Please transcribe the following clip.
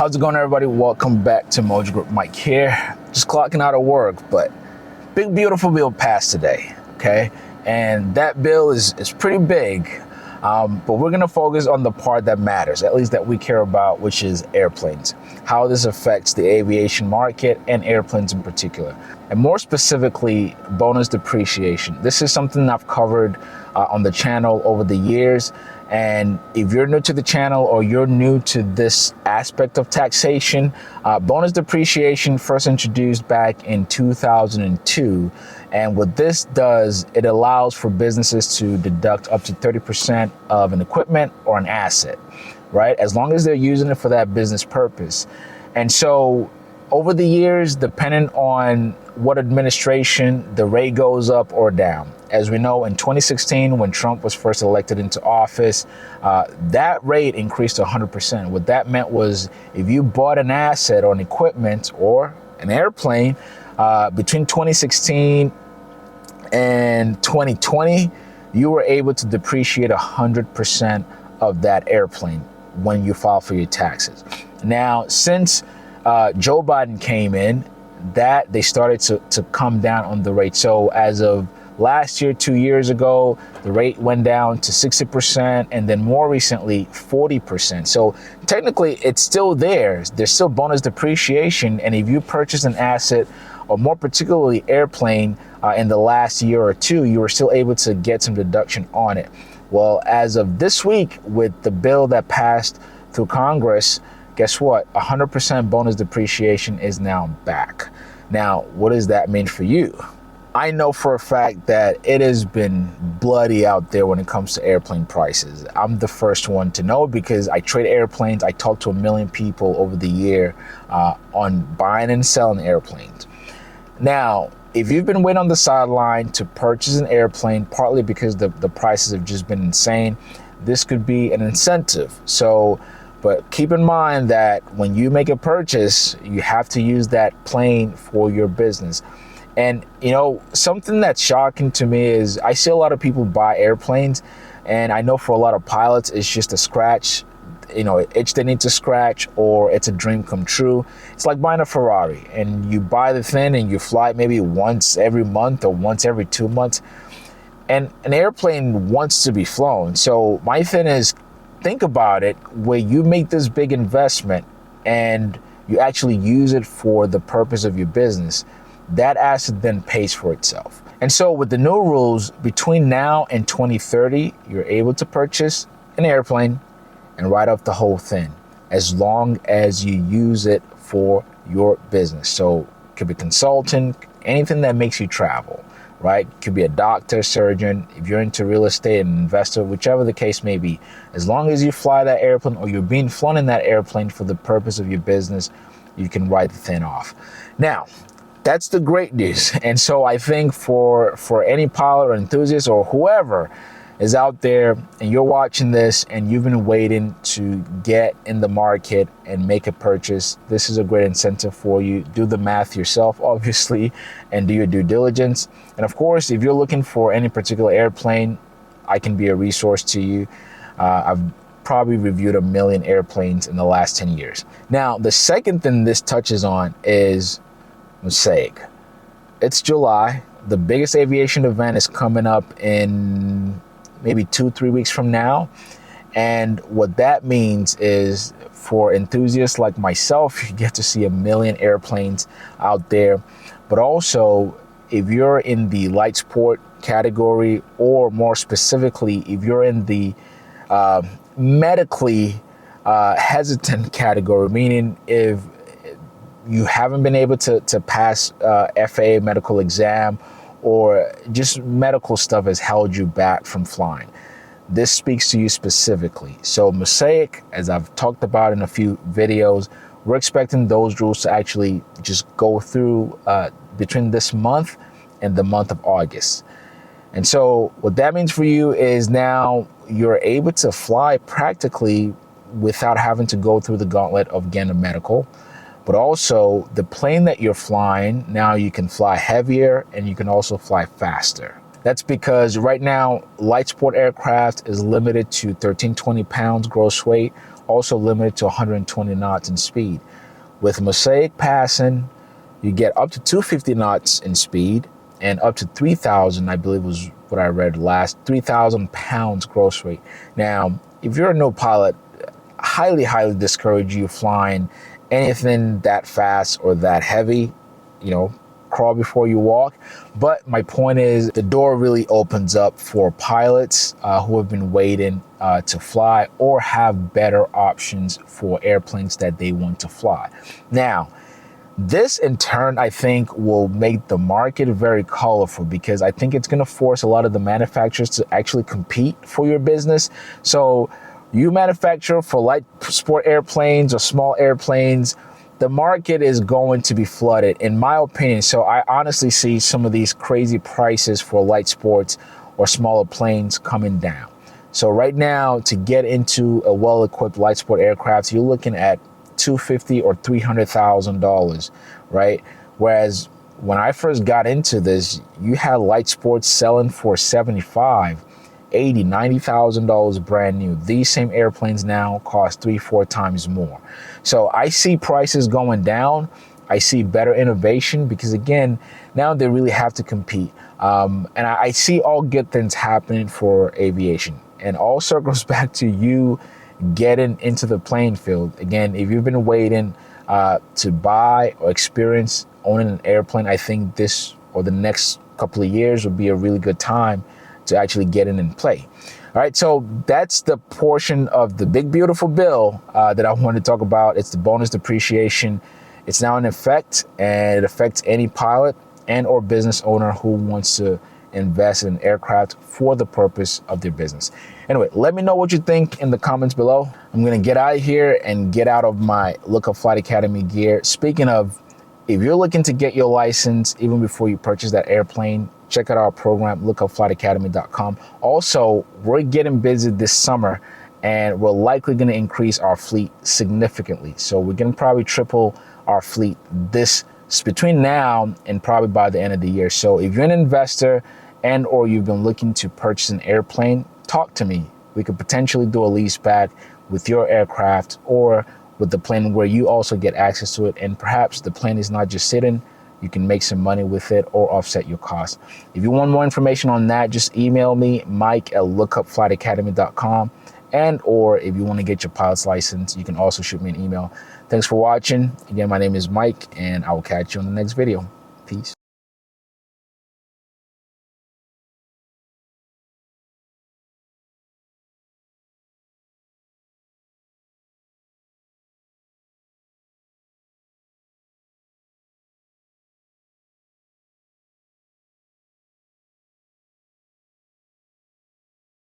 How's it going, everybody? Welcome back to Mojo Group. Mike here, just clocking out of work, but big beautiful bill passed today, okay? And that bill is pretty big, but we're gonna focus on the part that matters, at least that we care about, which is airplanes, how this affects the aviation market and airplanes in particular, and more specifically, bonus depreciation. This is something I've covered on the channel over the years. And if you're new to the channel or you're new to this aspect of taxation, bonus depreciation first introduced back in 2002. And what this does, it allows for businesses to deduct up to 30% of an equipment or an asset, right? As long as they're using it for that business purpose. And so over the years, depending on what administration, the rate goes up or down. As we know, in 2016, when Trump was first elected into office, that rate increased to 100%. What that meant was if you bought an asset or an equipment or an airplane between 2016 and 2020, you were able to depreciate 100% of that airplane when you file for your taxes. Now, since Joe Biden came in, that they started to come down on the rate. So as of last year, 2 years ago, the rate went down to 60%, and then more recently, 40%. So technically, it's still there. There's still bonus depreciation, and if you purchase an asset, or more particularly airplane, in the last year or two, you were still able to get some deduction on it. Well, as of this week, with the bill that passed through Congress, guess what? 100% bonus depreciation is now back. Now, what does that mean for you? I know for a fact that it has been bloody out there when it comes to airplane prices. I'm the first one to know because I trade airplanes. I talk to 1 million people over the year on buying and selling airplanes. Now, if you've been waiting on the sideline to purchase an airplane, partly because the prices have just been insane, this could be an incentive. But keep in mind that when you make a purchase, you have to use that plane for your business. And, you know, something that's shocking to me is I see a lot of people buy airplanes, and I know for a lot of pilots, it's just a scratch, you know, itch they need to scratch, or it's a dream come true. It's like buying a Ferrari, and you buy the thing and you fly it maybe once every month or once every 2 months. And an airplane wants to be flown. So my thing is, think about it, where you make this big investment and you actually use it for the purpose of your business. That asset then pays for itself. And so with the new rules, between now and 2030, you're able to purchase an airplane and write off the whole thing, as long as you use it for your business. So it could be consulting, anything that makes you travel, right? Could be a doctor, surgeon, if you're into real estate, an investor, whichever the case may be. As long as you fly that airplane or you're being flown in that airplane for the purpose of your business, you can write the thing off. Now, that's the great news. And so I think for any pilot or enthusiast or whoever is out there and you're watching this and you've been waiting to get in the market and make a purchase, this is a great incentive for you. Do the math yourself, obviously, and do your due diligence. And of course, if you're looking for any particular airplane, I can be a resource to you. I've probably reviewed 1 million airplanes in the last 10 years. Now, the second thing this touches on is Mosaic. It's July. The biggest aviation event is coming up in maybe 2-3 weeks from now. And what that means is for enthusiasts like myself, you get to see 1 million airplanes out there. But also, if you're in the light sport category, or more specifically, if you're in the medically hesitant category, meaning if you haven't been able to pass FAA medical exam, or just medical stuff has held you back from flying, this speaks to you specifically. So Mosaic, as I've talked about in a few videos, we're expecting those rules to actually just go through between this month and the month of August. And so what that means for you is now you're able to fly practically without having to go through the gauntlet of getting a medical. But also the plane that you're flying, now you can fly heavier and you can also fly faster. That's because right now, light sport aircraft is limited to 1,320 pounds gross weight, also limited to 120 knots in speed. With Mosaic passing, you get up to 250 knots in speed and up to 3,000, I believe was what I read last, 3,000 pounds gross weight. Now, if you're a new pilot, highly discourage you flying anything that fast or that heavy, crawl before you walk. But my point is, the door really opens up for pilots who have been waiting to fly or have better options for airplanes that they want to fly. Now, this in turn, I think, will make the market very colorful, because I think it's going to force a lot of the manufacturers to actually compete for your business. So you manufacture for light sport airplanes or small airplanes, the market is going to be flooded, in my opinion. So I honestly see some of these crazy prices for light sports or smaller planes coming down. So right now, to get into a well-equipped light sport aircraft, you're looking at $250,000 or $300,000, right? Whereas when I first got into this, you had light sports selling for $75,000, $80,000, $90,000 brand new. These same airplanes now cost 3-4 times more. So I see prices going down. I see better innovation, because again, now they really have to compete. And I see all good things happening for aviation. And all circles back to you getting into the playing field. Again, if you've been waiting to buy or experience owning an airplane, I think this or the next couple of years will be a really good time to actually get in and play. All right, so that's the portion of the big, beautiful bill that I want to talk about. It's the bonus depreciation. It's now in effect, and it affects any pilot and or business owner who wants to invest in an aircraft for the purpose of their business. Anyway, let me know what you think in the comments below. I'm going to get out of here and get out of my Lookup Flight Academy gear. Speaking of, if you're looking to get your license even before you purchase that airplane, check out our program, lookupflightacademy.com. Also, we're getting busy this summer, and we're likely going to increase our fleet significantly. So we're going to probably triple our fleet between now and probably by the end of the year. So if you're an investor and or you've been looking to purchase an airplane, talk to me. We could potentially do a lease back with your aircraft or with the plane where you also get access to it. And perhaps the plane is not just sitting, you can make some money with it or offset your costs. If you want more information on that, just email me, mike@lookupflightacademy.com. And or if you want to get your pilot's license, you can also shoot me an email. Thanks for watching. Again, my name is Mike, and I will catch you on the next video. Peace.